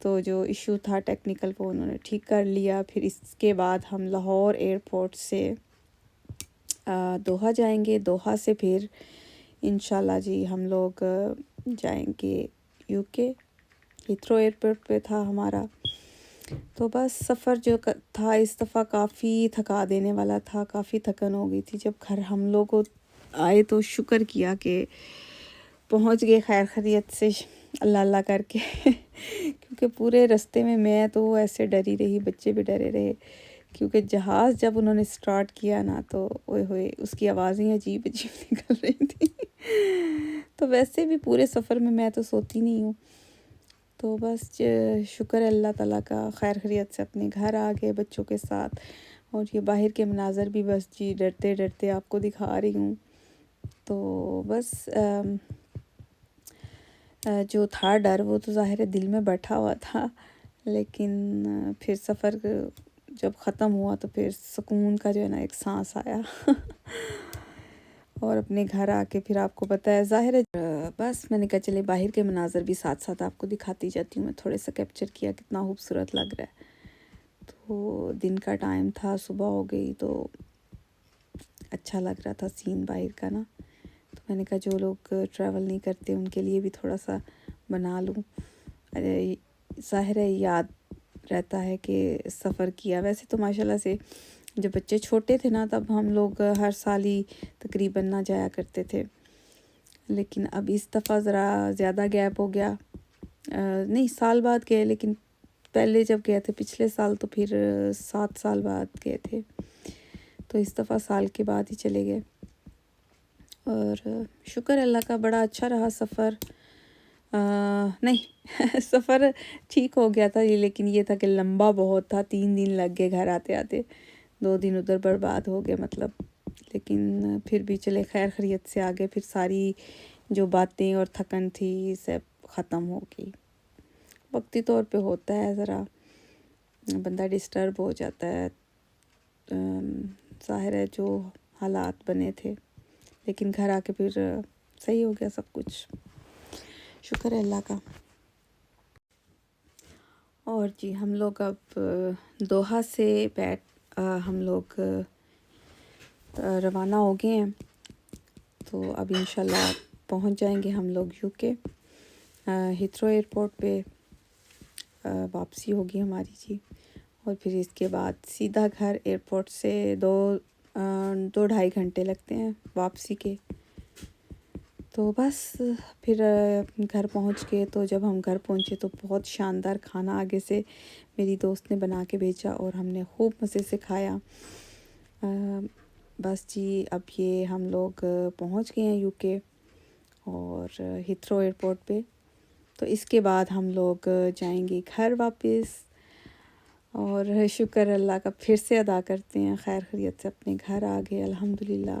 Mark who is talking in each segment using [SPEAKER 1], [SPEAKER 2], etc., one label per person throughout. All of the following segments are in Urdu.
[SPEAKER 1] تو جو ایشو تھا ٹیکنیکل وہ انہوں نے ٹھیک کر لیا. پھر اس کے بعد ہم لاہور ایئرپورٹ سے دوحہ جائیں گے. دوحہ سے پھر انشاءاللہ جی ہم لوگ جائیں گے یو کے. ہیتھرو ایئرپورٹ پہ تھا ہمارا. تو بس سفر جو تھا اس دفعہ کافی تھکا دینے والا تھا, کافی تھکن ہو گئی تھی. جب گھر ہم لوگ آئے تو شکر کیا کہ پہنچ گئے خیر خیریت سے اللہ اللہ کر کے کیونکہ پورے رستے میں تو ایسے ڈری رہی, بچے بھی ڈرے رہے, کیونکہ جہاز جب انہوں نے سٹارٹ کیا نا تو اوئے ہوئے اس کی آوازیں عجیب عجیب نکل رہی تھیں. تو ویسے بھی پورے سفر میں تو سوتی نہیں ہوں. تو بس شکر اللہ تعالیٰ کا, خیر خیریت سے اپنے گھر آ گئے بچوں کے ساتھ. اور یہ باہر کے مناظر بھی بس جی ڈرتے ڈرتے آپ کو دکھا رہی ہوں. تو بس جو تھا ڈر وہ تو ظاہر ہے دل میں بیٹھا ہوا تھا, لیکن پھر سفر جب ختم ہوا تو پھر سکون کا جو ہے نا ایک سانس آیا اور اپنے گھر آ کے پھر آپ کو پتہ ہے ظاہر ہے بس میں نے کہا چلے باہر کے مناظر بھی ساتھ ساتھ آپ کو دکھاتی جاتی ہوں. میں تھوڑے سا کیپچر کیا کتنا خوبصورت لگ رہا ہے. تو دن کا ٹائم تھا, صبح ہو گئی تو اچھا لگ رہا تھا سین باہر کا نا. تو میں نے کہا جو لوگ ٹریول نہیں کرتے ان کے لیے بھی تھوڑا سا بنا لوں. ظاہر ہے یاد رہتا ہے کہ سفر کیا. ویسے تو ماشاءاللہ سے جب بچے چھوٹے تھے نا تب ہم لوگ ہر سال ہی تقریباً نہ جایا کرتے تھے, لیکن اب اس دفعہ ذرا زیادہ گیپ ہو گیا. نہیں سال بعد گئے, لیکن پہلے جب گئے تھے پچھلے سال تو پھر 7 سال بعد گئے تھے. تو اس دفعہ سال کے بعد ہی چلے گئے. اور شکر اللہ کا بڑا اچھا رہا سفر. نہیں سفر ٹھیک ہو گیا تھا یہ, لیکن یہ تھا کہ لمبا بہت تھا. 3 دن لگ گئے گھر آتے آتے, 2 دن ادھر برباد ہو گئے مطلب. لیکن پھر بھی چلے خیر خیریت سے آگے. پھر ساری جو باتیں اور تھکن تھی سب ختم ہو گئی. وقتی طور پہ ہوتا ہے ذرا بندہ ڈسٹرب ہو جاتا ہے, ظاہر ہے جو حالات بنے تھے, لیکن گھر آ کے پھر صحیح ہو گیا سب کچھ, شکر ہے اللہ کا. اور جی ہم لوگ اب دوحہ سے ہم لوگ روانہ ہو گئے ہیں. تو اب انشاءاللہ پہنچ جائیں گے ہم لوگ یو کے. ہیتھرو ایئرپورٹ پہ واپسی ہوگی ہماری جی. اور پھر اس کے بعد سیدھا گھر. ایئرپورٹ سے 2-2.5 گھنٹے لگتے ہیں واپسی کے. تو بس پھر گھر پہنچ کے, تو جب ہم گھر پہنچے تو بہت شاندار کھانا آگے سے میری دوست نے بنا کے بھیجا اور ہم نے خوب مزے سے کھایا. بس جی اب یہ ہم لوگ پہنچ گئے ہیں یو کے اور ہیتھرو ایئرپورٹ پہ. تو اس کے بعد ہم لوگ جائیں گے گھر واپس. اور شکر اللہ کا پھر سے ادا کرتے ہیں خیر خیریت سے اپنے گھر آ گئے الحمدللہ.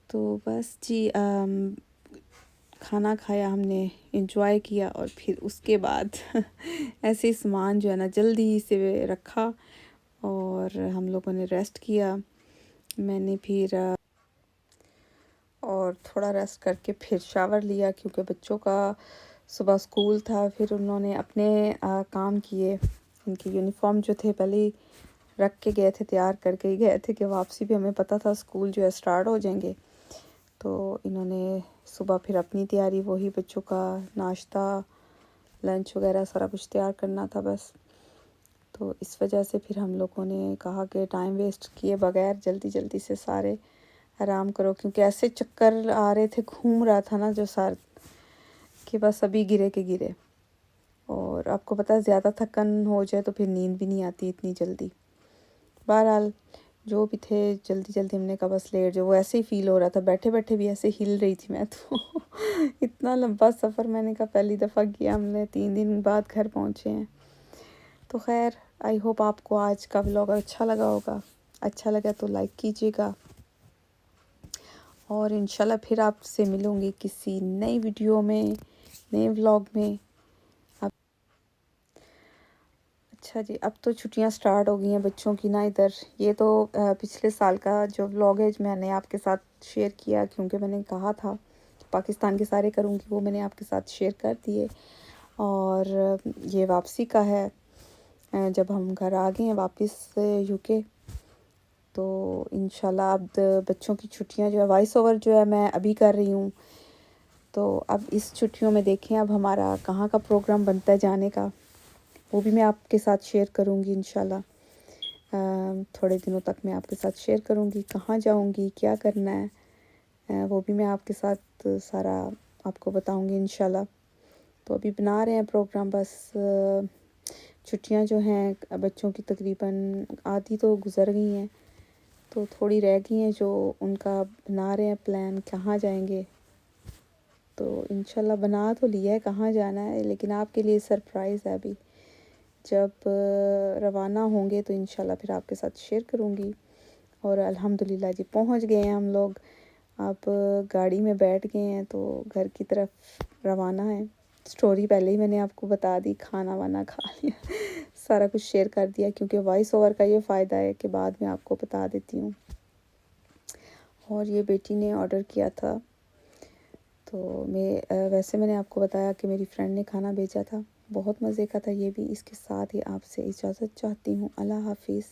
[SPEAKER 1] تو بس جی کھانا کھایا ہم نے, انجوائے کیا, اور پھر اس کے بعد ایسے سامان جو ہے نا جلدی سے رکھا اور ہم لوگوں نے ریسٹ کیا. میں نے پھر اور تھوڑا ریسٹ کر کے پھر شاور لیا, کیونکہ بچوں کا صبح اسکول تھا. پھر انہوں نے اپنے کام کیے. ان کے یونیفارم جو تھے پہلے ہی رکھ کے گئے تھے, تیار کر کے ہی گئے تھے کہ واپسی بھی ہمیں پتہ تھا اسکول جو ہے سٹارٹ ہو جائیں گے. تو انہوں نے صبح پھر اپنی تیاری, وہی بچوں کا ناشتہ لنچ وغیرہ سارا کچھ تیار کرنا تھا بس. تو اس وجہ سے پھر ہم لوگوں نے کہا کہ ٹائم ویسٹ کیے بغیر جلدی جلدی سے سارے آرام کرو, کیونکہ ایسے چکر آ رہے تھے, گھوم رہا تھا نا جو سر کہ بس ابھی گرے کے گرے. اور آپ کو پتہ ہے زیادہ تھکن ہو جائے تو پھر نیند بھی نہیں آتی اتنی جلدی. بہرحال جو بھی تھے جلدی جلدی ہم نے کہا بس لیٹ جو وہ ایسے ہی فیل ہو رہا تھا, بیٹھے بیٹھے بھی ایسے ہل رہی تھی میں تو اتنا لمبا سفر میں نے کہا پہلی دفعہ کیا ہم نے, 3 دن بعد گھر پہنچے ہیں. تو خیر آئی ہوپ آپ کو آج کا ولاگ اچھا لگا ہوگا. اچھا لگا تو لائک کیجیے گا, اور انشاءاللہ پھر آپ سے ملوں گی کسی نئی ویڈیو میں, نئے ولاگ میں. اچھا جی اب تو چھٹیاں سٹارٹ ہو گئی ہیں بچوں کی نا ادھر. یہ تو پچھلے سال کا جو ولاگ ہے میں نے آپ کے ساتھ شیئر کیا, کیونکہ میں نے کہا تھا پاکستان کے سارے کروں گی, وہ میں نے آپ کے ساتھ شیئر کر دیے. اور یہ واپسی کا ہے، جب ہم گھر آ گئے ہیں واپس یو کے، تو انشاءاللہ اب بچوں کی چھٹیاں جو ہے وائس اوور جو ہے میں ابھی کر رہی ہوں، تو اب اس چھٹیوں میں دیکھیں اب ہمارا کہاں کا پروگرام بنتا ہے جانے کا، وہ بھی میں آپ کے ساتھ شیئر کروں گی انشاءاللہ۔ تھوڑے دنوں تک میں آپ کے ساتھ شیئر کروں گی کہاں جاؤں گی، کیا کرنا ہے، وہ بھی میں آپ کے ساتھ سارا آپ کو بتاؤں گی انشاءاللہ۔ تو ابھی بنا رہے ہیں پروگرام، بس چھٹیاں جو ہیں بچوں کی تقریباً آدھی تو گزر گئی ہیں، تو تھوڑی رہ گئی ہیں جو ان کا بنا رہے ہیں پلان کہاں جائیں گے۔ تو انشاءاللہ بنا تو لیا ہے کہاں جانا ہے، لیکن آپ کے لیے سرپرائز ہے ابھی، جب روانہ ہوں گے تو انشاءاللہ پھر آپ کے ساتھ شیئر کروں گی۔ اور الحمدللہ جی پہنچ گئے ہیں ہم لوگ، اب گاڑی میں بیٹھ گئے ہیں تو گھر کی طرف روانہ ہیں۔ سٹوری پہلے ہی میں نے آپ کو بتا دی، کھانا وانا کھا لیا، سارا کچھ شیئر کر دیا، کیونکہ وائس اوور کا یہ فائدہ ہے کہ بعد میں آپ کو بتا دیتی ہوں۔ اور یہ بیٹی نے آرڈر کیا تھا، تو ویسے میں نے آپ کو بتایا کہ میری فرینڈ نے کھانا بھیجا تھا، بہت مزے کا تھا یہ بھی۔ اس کے ساتھ ہی آپ سے اجازت چاہتی ہوں، اللہ حافظ۔